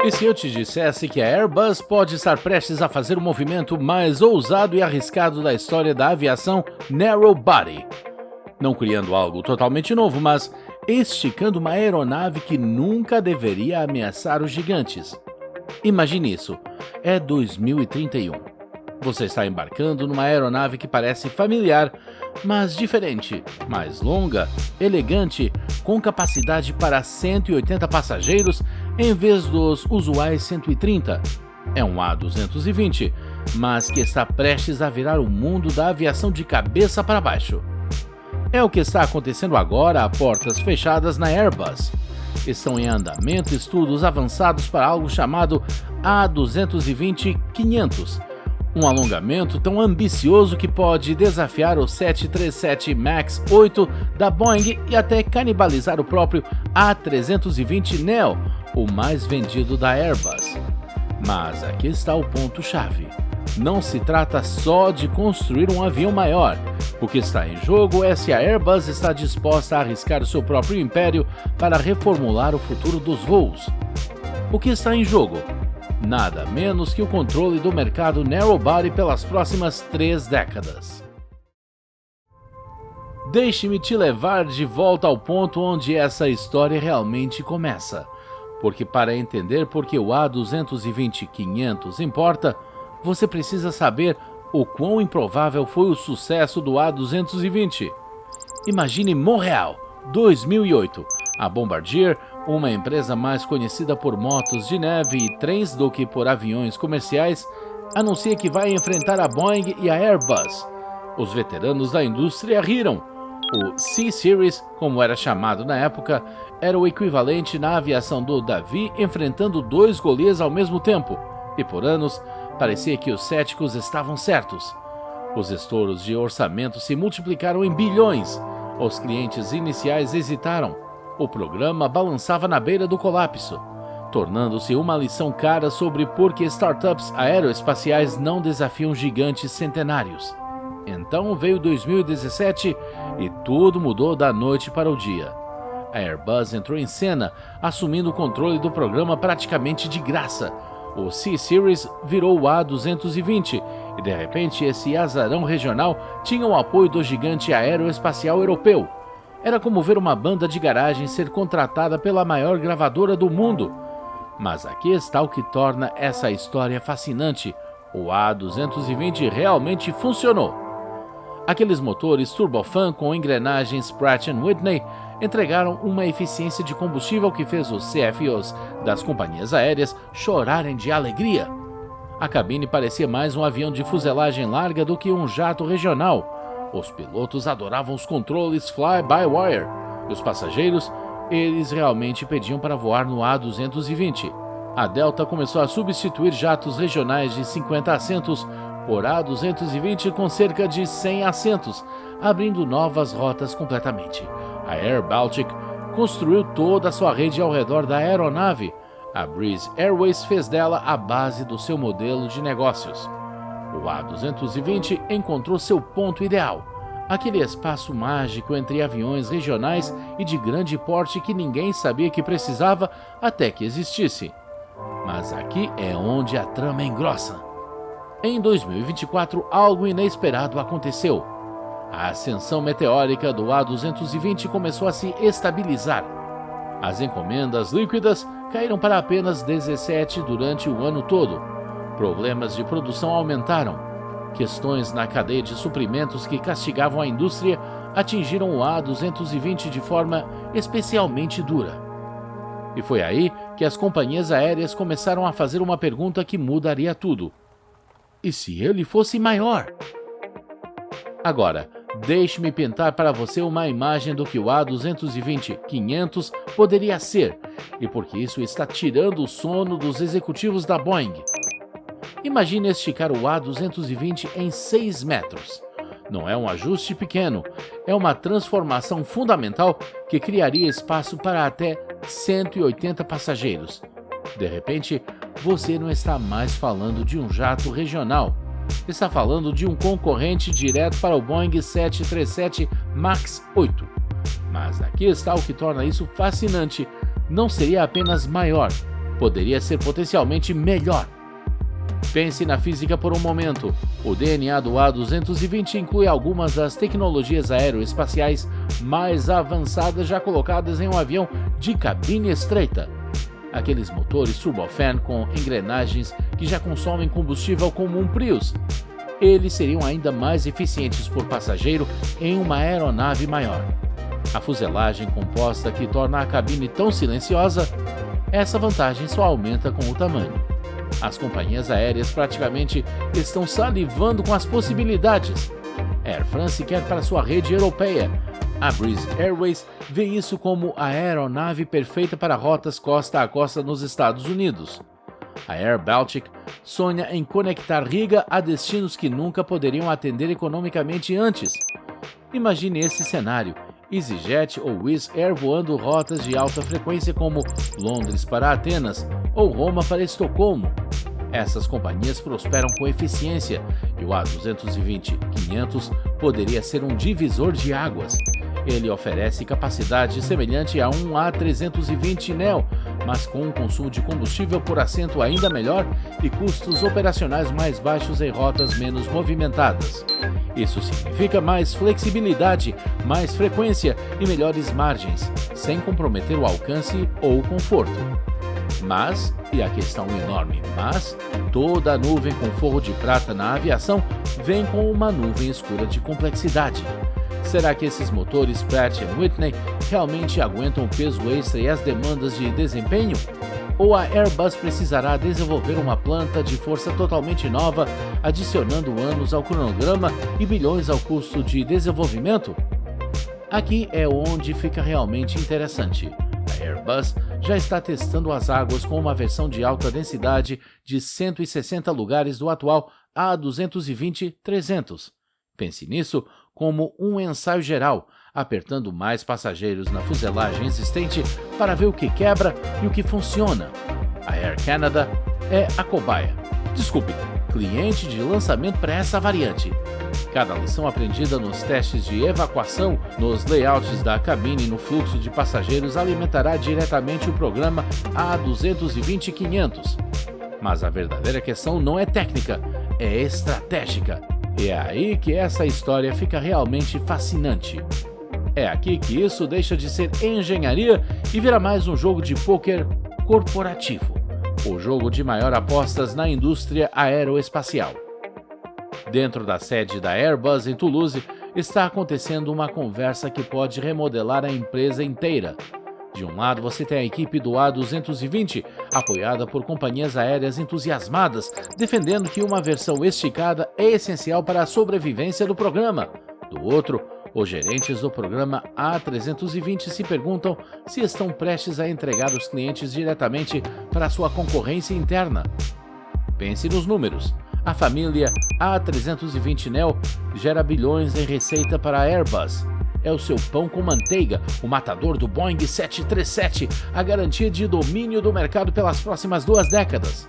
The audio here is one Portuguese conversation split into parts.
E se eu te dissesse que a Airbus pode estar prestes a fazer o movimento mais ousado e arriscado da história da aviação narrow body? Não criando algo totalmente novo, mas esticando uma aeronave que nunca deveria ameaçar os gigantes. Imagine isso, é 2031. Você está embarcando numa aeronave que parece familiar, mas diferente, mais longa, elegante, com capacidade para 180 passageiros em vez dos usuais 130. É um A220, mas que está prestes a virar o mundo da aviação de cabeça para baixo. É o que está acontecendo agora a portas fechadas na Airbus. Estão em andamento estudos avançados para algo chamado A220-500, um alongamento tão ambicioso que pode desafiar o 737 MAX 8 da Boeing e até canibalizar o próprio A320neo, o mais vendido da Airbus. Mas aqui está o ponto-chave. Não se trata só de construir um avião maior. O que está em jogo é se a Airbus está disposta a arriscar o seu próprio império para reformular o futuro dos voos. O que está em jogo? Nada menos que o controle do mercado narrow body pelas próximas 3 décadas. Deixe-me te levar de volta ao ponto onde essa história realmente começa. Porque para entender por que o A220-500 importa, você precisa saber o quão improvável foi o sucesso do A220. Imagine Montreal, 2008. A Bombardier, uma empresa mais conhecida por motos de neve e trens do que por aviões comerciais, anuncia que vai enfrentar a Boeing e a Airbus. Os veteranos da indústria riram. O C-Series, como era chamado na época, era o equivalente na aviação do Davi enfrentando 2 Golias ao mesmo tempo, e por anos parecia que os céticos estavam certos. Os estouros de orçamento se multiplicaram em bilhões. Os clientes iniciais hesitaram. O programa balançava na beira do colapso, tornando-se uma lição cara sobre por que startups aeroespaciais não desafiam gigantes centenários. Então veio 2017 e tudo mudou da noite para o dia. A Airbus entrou em cena, assumindo o controle do programa praticamente de graça. O C-Series virou o A220 e, de repente, esse azarão regional tinha o apoio do gigante aeroespacial europeu. Era como ver uma banda de garagem ser contratada pela maior gravadora do mundo. Mas aqui está o que torna essa história fascinante. O A220 realmente funcionou. Aqueles motores turbofan com engrenagens Pratt & Whitney entregaram uma eficiência de combustível que fez os CFOs das companhias aéreas chorarem de alegria. A cabine parecia mais um avião de fuselagem larga do que um jato regional. Os pilotos adoravam os controles fly-by-wire. E os passageiros, eles realmente pediam para voar no A220. A Delta começou a substituir jatos regionais de 50 assentos por A220 com cerca de 100 assentos, abrindo novas rotas completamente. A Air Baltic construiu toda a sua rede ao redor da aeronave. A Breeze Airways fez dela a base do seu modelo de negócios. O A220 encontrou seu ponto ideal, aquele espaço mágico entre aviões regionais e de grande porte que ninguém sabia que precisava até que existisse. Mas aqui é onde a trama engrossa. Em 2024, algo inesperado aconteceu. A ascensão meteórica do A220 começou a se estabilizar. As encomendas líquidas caíram para apenas 17 durante o ano todo. Problemas de produção aumentaram. Questões na cadeia de suprimentos que castigavam a indústria atingiram o A220 de forma especialmente dura. E foi aí que as companhias aéreas começaram a fazer uma pergunta que mudaria tudo. E se ele fosse maior? Agora, deixe-me pintar para você uma imagem do que o A220-500 poderia ser e porque isso está tirando o sono dos executivos da Boeing. Imagine esticar o A220 em 6 metros. Não é um ajuste pequeno, é uma transformação fundamental que criaria espaço para até 180 passageiros. De repente, você não está mais falando de um jato regional. Está falando de um concorrente direto para o Boeing 737 MAX 8. Mas aqui está o que torna isso fascinante. Não seria apenas maior, poderia ser potencialmente melhor. Pense na física por um momento. O DNA do A220 inclui algumas das tecnologias aeroespaciais mais avançadas já colocadas em um avião de cabine estreita. Aqueles motores turbofan com engrenagens que já consomem combustível como um Prius. Eles seriam ainda mais eficientes por passageiro em uma aeronave maior. A fuselagem composta que torna a cabine tão silenciosa, essa vantagem só aumenta com o tamanho. As companhias aéreas praticamente estão salivando com as possibilidades. Air France quer para sua rede europeia. A Breeze Airways vê isso como a aeronave perfeita para rotas costa a costa nos Estados Unidos. A Air Baltic sonha em conectar Riga a destinos que nunca poderiam atender economicamente antes. Imagine esse cenário: EasyJet ou Wizz Air voando rotas de alta frequência como Londres para Atenas ou Roma para Estocolmo. Essas companhias prosperam com eficiência e o A220-500 poderia ser um divisor de águas. Ele oferece capacidade semelhante a um A320neo, mas com um consumo de combustível por assento ainda melhor e custos operacionais mais baixos em rotas menos movimentadas. Isso significa mais flexibilidade, mais frequência e melhores margens, sem comprometer o alcance ou o conforto. Mas, e a questão enorme, mas, toda nuvem com forro de prata na aviação vem com uma nuvem escura de complexidade. Será que esses motores Pratt & Whitney realmente aguentam o peso extra e as demandas de desempenho? Ou a Airbus precisará desenvolver uma planta de força totalmente nova, adicionando anos ao cronograma e bilhões ao custo de desenvolvimento? Aqui é onde fica realmente interessante. A Airbus já está testando as águas com uma versão de alta densidade de 160 lugares do atual A220-300. Pense nisso como um ensaio geral, apertando mais passageiros na fuselagem existente para ver o que quebra e o que funciona. A Air Canada é a cobaia. Cliente de lançamento para essa variante. Cada lição aprendida nos testes de evacuação, nos layouts da cabine e no fluxo de passageiros alimentará diretamente o programa A220-500. Mas a verdadeira questão não é técnica, é estratégica. E é aí que essa história fica realmente fascinante. É aqui que isso deixa de ser engenharia e vira mais um jogo de pôquer corporativo, o jogo de maior apostas na indústria aeroespacial. Dentro da sede da Airbus em Toulouse está acontecendo uma conversa que pode remodelar a empresa inteira. De um lado você tem a equipe do A220, apoiada por companhias aéreas entusiasmadas, defendendo que uma versão esticada é essencial para a sobrevivência do programa. Do outro, os gerentes do programa A320 se perguntam se estão prestes a entregar os clientes diretamente para sua concorrência interna. Pense nos números. A família A320neo gera bilhões em receita para a Airbus. É o seu pão com manteiga, o matador do Boeing 737, a garantia de domínio do mercado pelas próximas 2 décadas.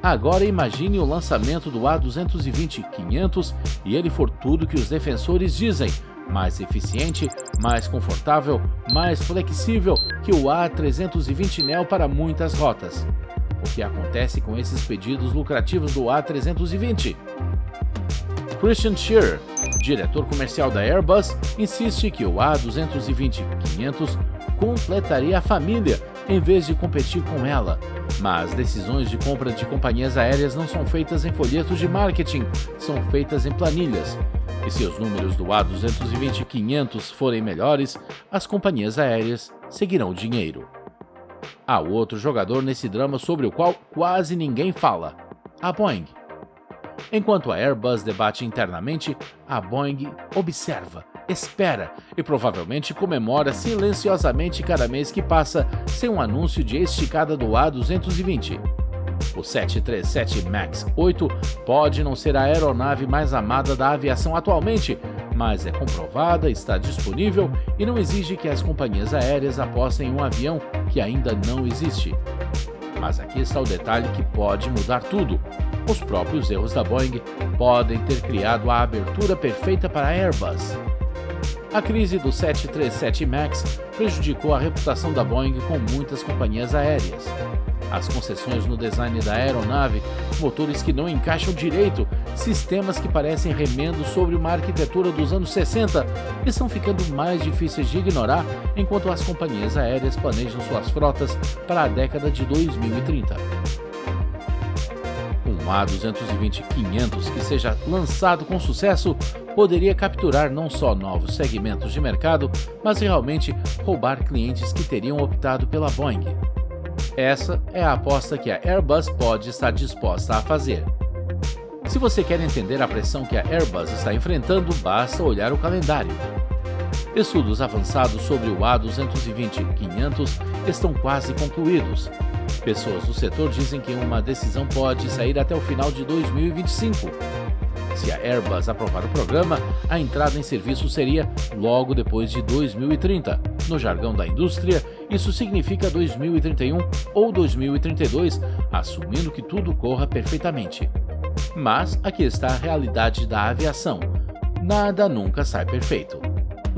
Agora imagine o lançamento do A220-500 e ele for tudo que os defensores dizem: mais eficiente, mais confortável, mais flexível que o A320neo para muitas rotas. O que acontece com esses pedidos lucrativos do A320? Christian Scherer, diretor comercial da Airbus, insiste que o A220-500 completaria a família em vez de competir com ela. Mas decisões de compra de companhias aéreas não são feitas em folhetos de marketing, são feitas em planilhas. E se os números do A220-500 forem melhores, as companhias aéreas seguirão o dinheiro. Há outro jogador nesse drama sobre o qual quase ninguém fala: a Boeing. Enquanto a Airbus debate internamente, a Boeing observa, espera e provavelmente comemora silenciosamente cada mês que passa sem um anúncio de esticada do A220. O 737 MAX 8 pode não ser a aeronave mais amada da aviação atualmente, mas é comprovada, está disponível e não exige que as companhias aéreas apostem em um avião que ainda não existe. Mas aqui está o detalhe que pode mudar tudo. Os próprios erros da Boeing podem ter criado a abertura perfeita para a Airbus. A crise do 737 MAX prejudicou a reputação da Boeing com muitas companhias aéreas. As concessões no design da aeronave, motores que não encaixam direito, sistemas que parecem remendos sobre uma arquitetura dos anos 60, estão ficando mais difíceis de ignorar enquanto as companhias aéreas planejam suas frotas para a década de 2030. Um A220-500 que seja lançado com sucesso poderia capturar não só novos segmentos de mercado, mas realmente roubar clientes que teriam optado pela Boeing. Essa é a aposta que a Airbus pode estar disposta a fazer. Se você quer entender a pressão que a Airbus está enfrentando, basta olhar o calendário. Estudos avançados sobre o A220-500 estão quase concluídos. Pessoas do setor dizem que uma decisão pode sair até o final de 2025. Se a Airbus aprovar o programa, a entrada em serviço seria logo depois de 2030. No jargão da indústria, isso significa 2031 ou 2032, assumindo que tudo corra perfeitamente. Mas aqui está a realidade da aviação. Nada nunca sai perfeito.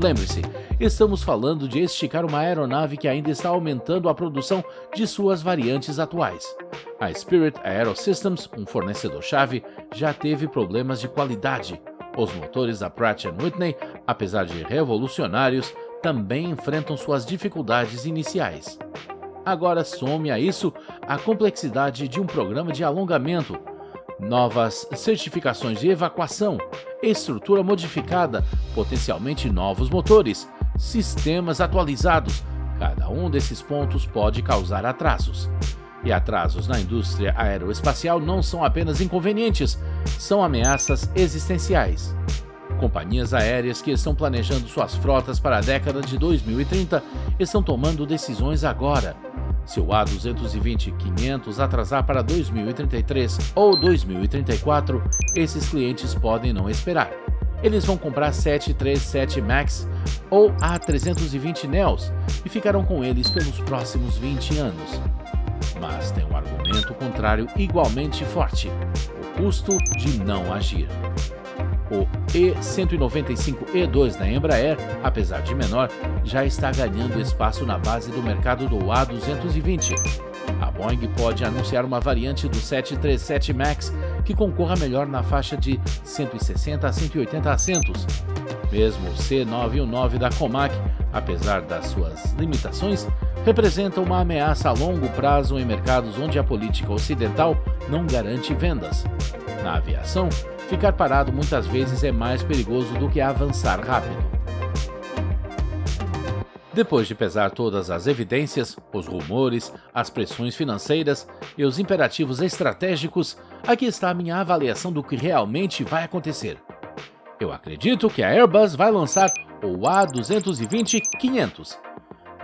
Lembre-se, estamos falando de esticar uma aeronave que ainda está aumentando a produção de suas variantes atuais. A Spirit AeroSystems, um fornecedor-chave, já teve problemas de qualidade. Os motores da Pratt & Whitney, apesar de revolucionários, também enfrentam suas dificuldades iniciais. Agora some a isso a complexidade de um programa de alongamento, novas certificações de evacuação, estrutura modificada, potencialmente novos motores, sistemas atualizados. Cada um desses pontos pode causar atrasos. E atrasos na indústria aeroespacial não são apenas inconvenientes, são ameaças existenciais. Companhias aéreas que estão planejando suas frotas para a década de 2030 estão tomando decisões agora. Se o A220-500 atrasar para 2033 ou 2034, esses clientes podem não esperar. Eles vão comprar 737 MAX ou A320neos e ficarão com eles pelos próximos 20 anos. Mas tem um argumento contrário igualmente forte: o custo de não agir. O E195-E2 da Embraer, apesar de menor, já está ganhando espaço na base do mercado do A220. A Boeing pode anunciar uma variante do 737 MAX que concorra melhor na faixa de 160 a 180 assentos. Mesmo o C919 da Comac, apesar das suas limitações, representa uma ameaça a longo prazo em mercados onde a política ocidental não garante vendas. Na aviação, ficar parado muitas vezes é mais perigoso do que avançar rápido. Depois de pesar todas as evidências, os rumores, as pressões financeiras e os imperativos estratégicos, aqui está a minha avaliação do que realmente vai acontecer. Eu acredito que a Airbus vai lançar o A220-500.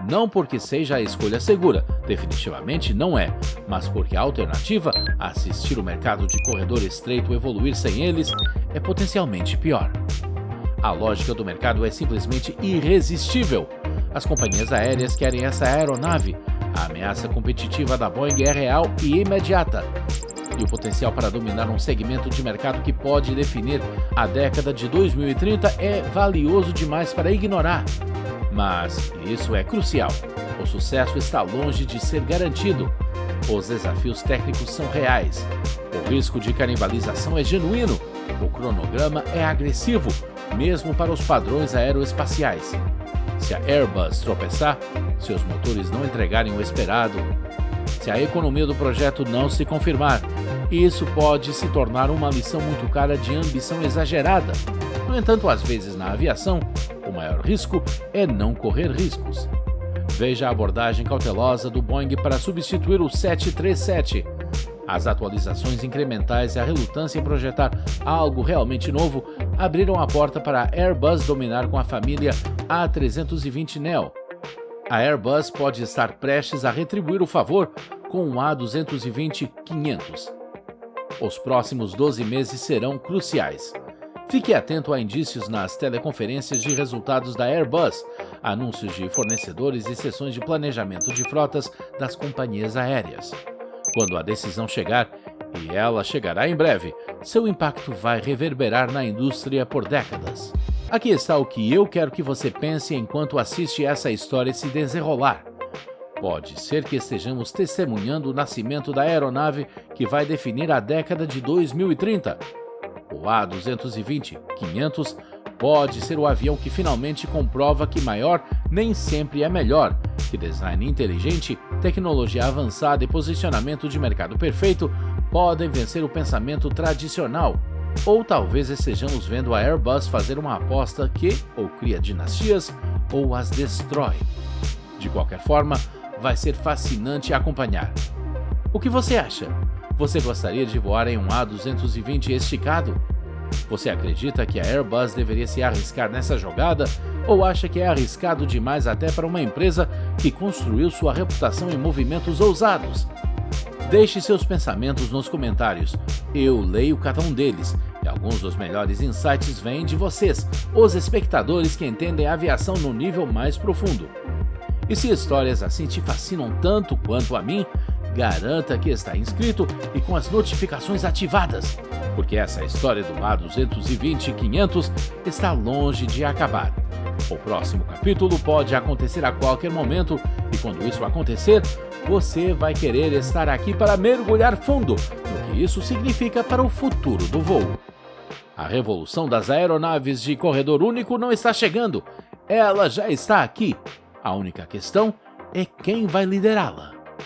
Não porque seja a escolha segura, definitivamente não é, mas porque a alternativa, assistir o mercado de corredor estreito evoluir sem eles, é potencialmente pior. A lógica do mercado é simplesmente irresistível. As companhias aéreas querem essa aeronave. A ameaça competitiva da Boeing é real e imediata. E o potencial para dominar um segmento de mercado que pode definir a década de 2030 é valioso demais para ignorar. Mas isso é crucial. O sucesso está longe de ser garantido. Os desafios técnicos são reais. O risco de canibalização é genuíno. O cronograma é agressivo, mesmo para os padrões aeroespaciais. Se a Airbus tropeçar, se os motores não entregarem o esperado, se a economia do projeto não se confirmar, isso pode se tornar uma lição muito cara de ambição exagerada. No entanto, às vezes na aviação, o maior risco é não correr riscos. Veja a abordagem cautelosa do Boeing para substituir o 737. As atualizações incrementais e a relutância em projetar algo realmente novo abriram a porta para a Airbus dominar com a família A320neo. A Airbus pode estar prestes a retribuir o favor com o A220-500. Os próximos 12 meses serão cruciais. Fique atento a indícios nas teleconferências de resultados da Airbus, anúncios de fornecedores e sessões de planejamento de frotas das companhias aéreas. Quando a decisão chegar, e ela chegará em breve, seu impacto vai reverberar na indústria por décadas. Aqui está o que eu quero que você pense enquanto assiste essa história se desenrolar. Pode ser que estejamos testemunhando o nascimento da aeronave que vai definir a década de 2030. O A220-500 pode ser o avião que finalmente comprova que maior nem sempre é melhor, que design inteligente, tecnologia avançada e posicionamento de mercado perfeito podem vencer o pensamento tradicional. Ou talvez estejamos vendo a Airbus fazer uma aposta que ou cria dinastias ou as destrói. De qualquer forma, vai ser fascinante acompanhar. O que você acha? Você gostaria de voar em um A220 esticado? Você acredita que a Airbus deveria se arriscar nessa jogada ou acha que é arriscado demais até para uma empresa que construiu sua reputação em movimentos ousados? Deixe seus pensamentos nos comentários. Eu leio cada um deles e alguns dos melhores insights vêm de vocês, os espectadores que entendem a aviação no nível mais profundo. E se histórias assim te fascinam tanto quanto a mim, garanta que está inscrito e com as notificações ativadas, porque essa história do A220-500 está longe de acabar. O próximo capítulo pode acontecer a qualquer momento e quando isso acontecer, você vai querer estar aqui para mergulhar fundo no que isso significa para o futuro do voo. A revolução das aeronaves de corredor único não está chegando, ela já está aqui. A única questão é quem vai liderá-la.